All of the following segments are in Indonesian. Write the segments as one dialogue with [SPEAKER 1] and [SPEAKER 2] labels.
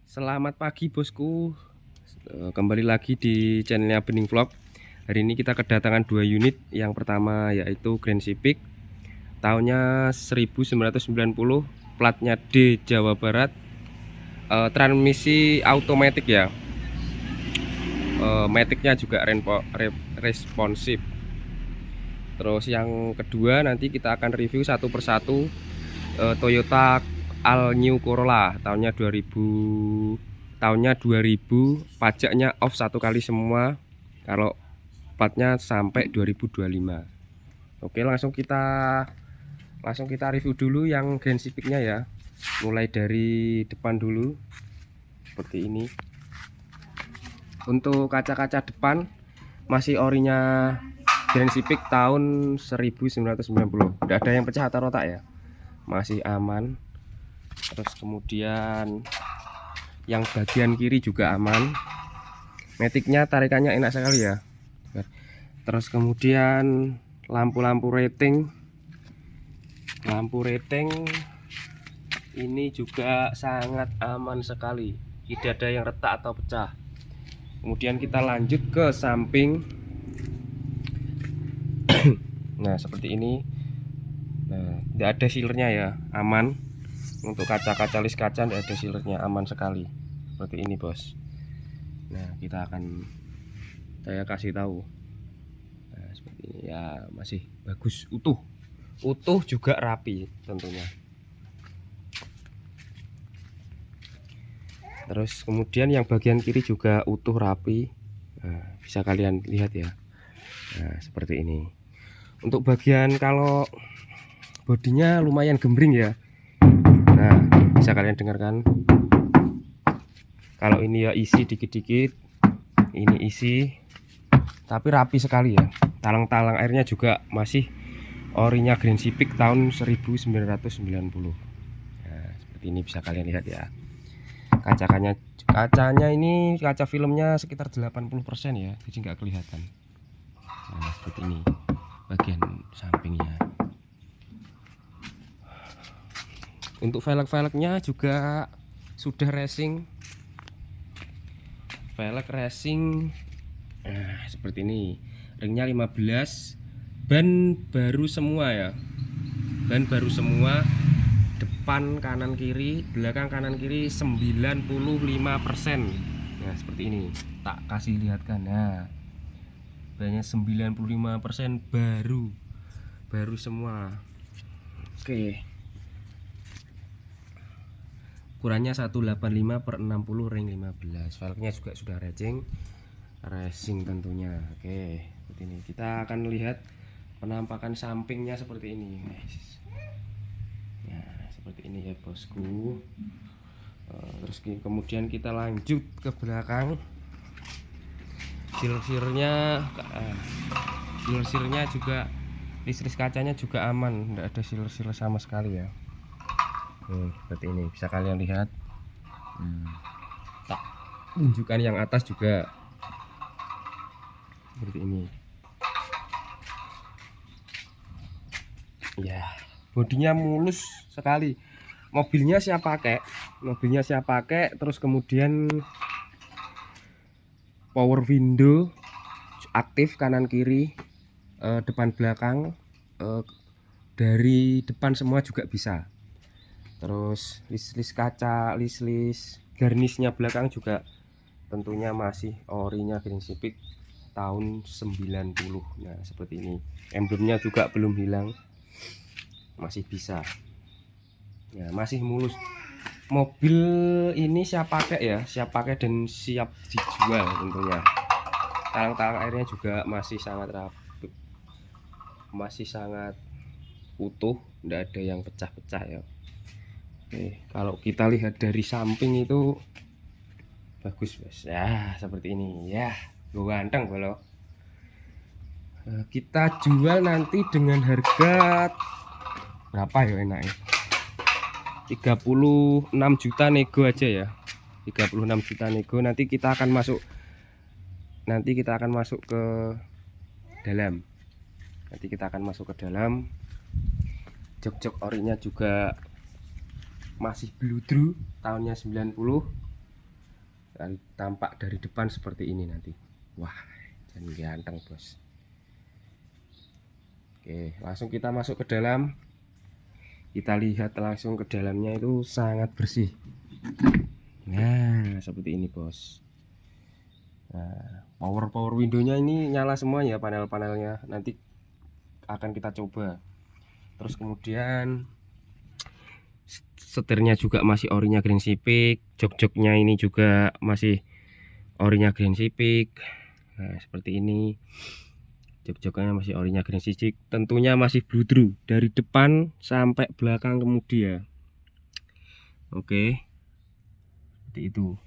[SPEAKER 1] Selamat pagi bosku. Kembali lagi di channelnya Bening Vlog. Hari ini kita kedatangan dua unit. Yang pertama yaitu Grand Civic tahunnya 1990, platnya D Jawa Barat, transmisi automatic ya. Maticnya juga responsif. Terus yang kedua nanti kita akan review satu persatu Toyota All New Corolla tahunnya 2000, pajaknya off satu kali semua kalau platnya sampai 2025. Oke, langsung kita review dulu yang Grand Civic-nya ya. Mulai dari depan dulu seperti ini. Untuk kaca-kaca depan masih orinya Grand Civic tahun 1990. Tidak ada yang pecah atau retak ya, masih aman. Terus kemudian yang bagian kiri juga aman, maticnya tarikannya enak sekali ya. Terus kemudian lampu rating ini juga sangat aman sekali, tidak ada yang retak atau pecah. Kemudian kita lanjut ke samping. Nah seperti ini. Nah tidak ada sealernya ya, aman. Untuk kaca-kaca list kaca tidak ada sealernya, aman sekali. Seperti ini bos. Nah saya kasih tahu. Nah seperti ini ya, masih bagus, utuh juga rapi tentunya. Terus kemudian yang bagian kiri juga utuh rapi. Nah, bisa kalian lihat ya. Nah seperti ini. Untuk bagian kalau bodinya lumayan gembring ya. Nah bisa kalian dengarkan. Kalau ini ya isi dikit-dikit, ini isi, tapi rapi sekali ya. Talang-talang airnya juga masih orinya Grand Civic tahun 1990. Nah, seperti ini bisa kalian lihat ya. Kacanya ini kaca filmnya sekitar 80% ya, jadi nggak kelihatan. Nah, seperti ini bagian sampingnya. Untuk velg-velgnya juga sudah racing. Velg racing, nah seperti ini, ringnya 15, ban baru semua ya, ban baru semua, depan kanan kiri, belakang kanan kiri 95%. Nah seperti ini, tak kasih lihatkan. Nah banyak 95% baru semua. Oke, ukurannya 185/60 ring 15. Velgnya juga sudah racing tentunya. Oke, seperti ini. Kita akan lihat penampakan sampingnya seperti ini. Nah, seperti ini ya bosku. Terus kemudian kita lanjut ke belakang. Seal-sealnya juga, list kacanya juga aman, tidak ada seal sama sekali ya. Seperti ini bisa kalian lihat. Tak tunjukkan yang atas juga seperti ini ya. Bodinya mulus sekali. Mobilnya siap pakai. Terus kemudian power window aktif kanan kiri, depan belakang, dari depan semua juga bisa. Terus list kaca, list garnisnya belakang juga tentunya masih orinya Grand Civic tahun 90. Nah seperti ini, emblemnya juga belum hilang, masih bisa ya, masih mulus. Mobil ini siap pakai ya, siap pakai dan siap dijual tentunya. Talang-talang airnya juga masih sangat rapi, masih sangat utuh, tidak ada yang pecah-pecah ya. Oke, kalau kita lihat dari samping itu bagus bos ya, seperti ini ya, gue ganteng kalau. Kita jual nanti dengan harga berapa ya enaknya, 36 juta nego aja ya, 36 juta nego. Nanti kita akan masuk ke dalam. Jok-jok orinya juga masih bludru tahunnya 90. Dan tampak dari depan seperti ini nanti. Wah, jangan ganteng bos. Oke, langsung kita masuk ke dalam. Kita lihat langsung ke dalamnya, itu sangat bersih. Nah, seperti ini bos. Nah, power windownya ini nyala semua ya, panel-panelnya nanti akan kita coba. Terus kemudian setirnya juga masih orinya Grand Civic, jok-joknya ini juga masih orinya Grand Civic. Nah, seperti ini, jok-joknya masih orinya Grand Civic, tentunya masih bludru dari depan sampai belakang kemudian. Oke, seperti itu.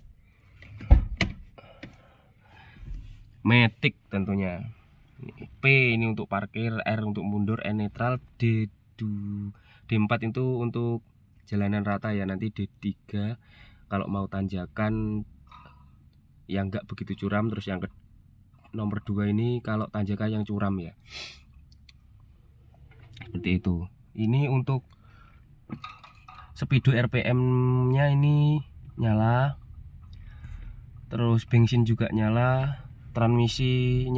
[SPEAKER 1] Matic tentunya. P ini untuk parkir, R untuk mundur, E netral, D4 itu untuk jalanan rata ya. Nanti D3 kalau mau tanjakan yang enggak begitu curam. Terus yang nomor 2 ini kalau tanjakan yang curam ya. Seperti itu. Ini untuk speedo RPM nya ini nyala. Terus bensin juga nyala. Transmisi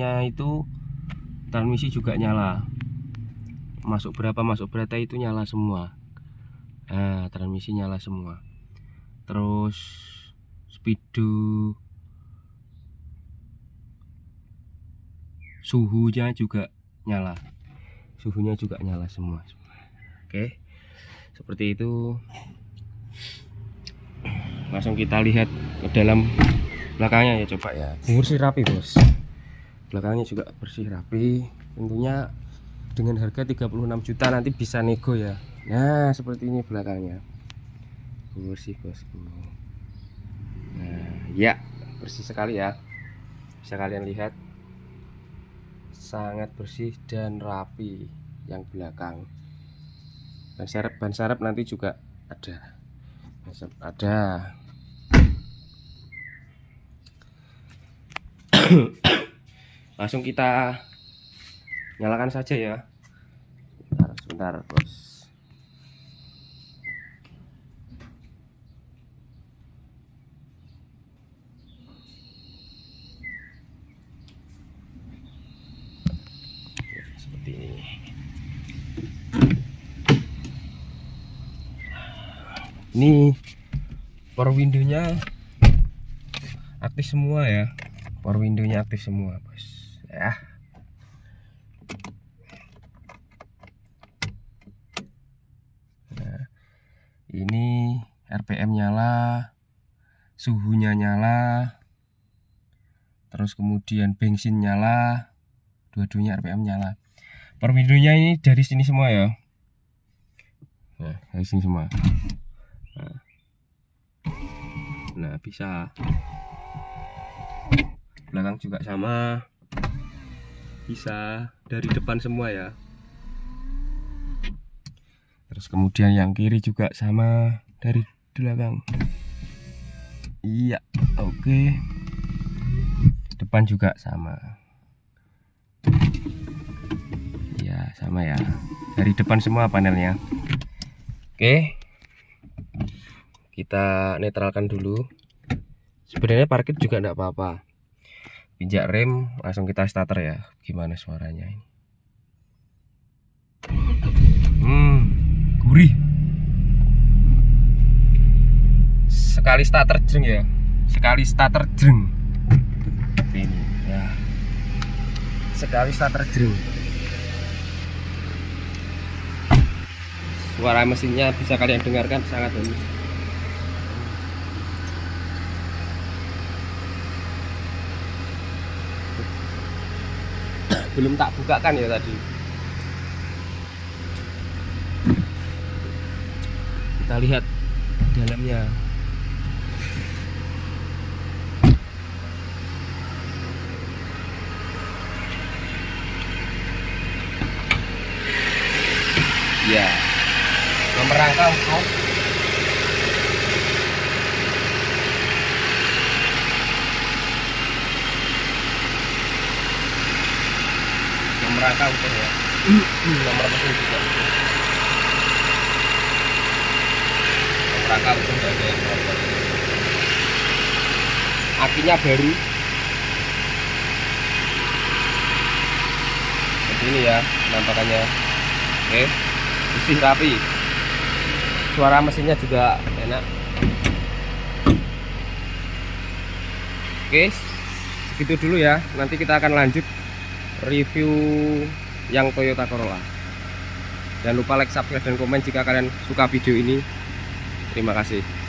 [SPEAKER 1] juga nyala. Masuk berapa itu nyala semua. Nah, transmisi nyala semua. Terus speedo, suhunya juga nyala. Suhunya juga nyala semua. Oke, seperti itu. Langsung kita lihat ke dalam belakangnya ya, coba ya. Bersih rapi bos. Belakangnya juga bersih rapi. Tentunya dengan harga 36 juta nanti bisa nego ya. Nah, seperti ini belakangnya. Bersih bosku. Nah, ya, bersih sekali ya. Bisa kalian lihat. Sangat bersih dan rapi yang belakang. Ban serep nanti juga ada. Langsung kita nyalakan saja ya. Sebentar bos. Seperti ini. Ini power windownya aktif semua ya. Power windownya aktif semua bos ya. Nah, ini RPM nyala, suhunya nyala, terus kemudian bensin nyala, dua-duanya RPM nyala. Power windownya ini dari sini semua ya. Nah, dari sini semua. Nah, bisa. Belakang juga sama, bisa dari depan semua ya. Terus kemudian yang kiri juga sama dari belakang. Iya, oke. Depan juga sama. Ya, sama ya. Dari depan semua panelnya. Oke. Kita netralkan dulu. Sebenarnya parkir juga enggak apa-apa. Injak rem, langsung kita starter ya. Gimana suaranya ini? Gurih. Sekali starter jeng ya. Sekali starter jeng. Ini ya. Sekali starter jeng. Suara mesinnya bisa kalian dengarkan, sangat halus. Belum tak bukakan ya tadi. Kita lihat dalamnya. Ya, nomor rangka untuk rangka utuh ya. Nomor mesin juga nomor rangka utuh, ada yang nomor. akinya baru seperti ini ya penampakannya. Oke, bersih rapi, suara mesinnya juga enak. Oke, segitu dulu ya, nanti kita akan lanjut review yang Toyota Corolla. Jangan lupa like, subscribe, dan komen jika kalian suka video ini. Terima kasih.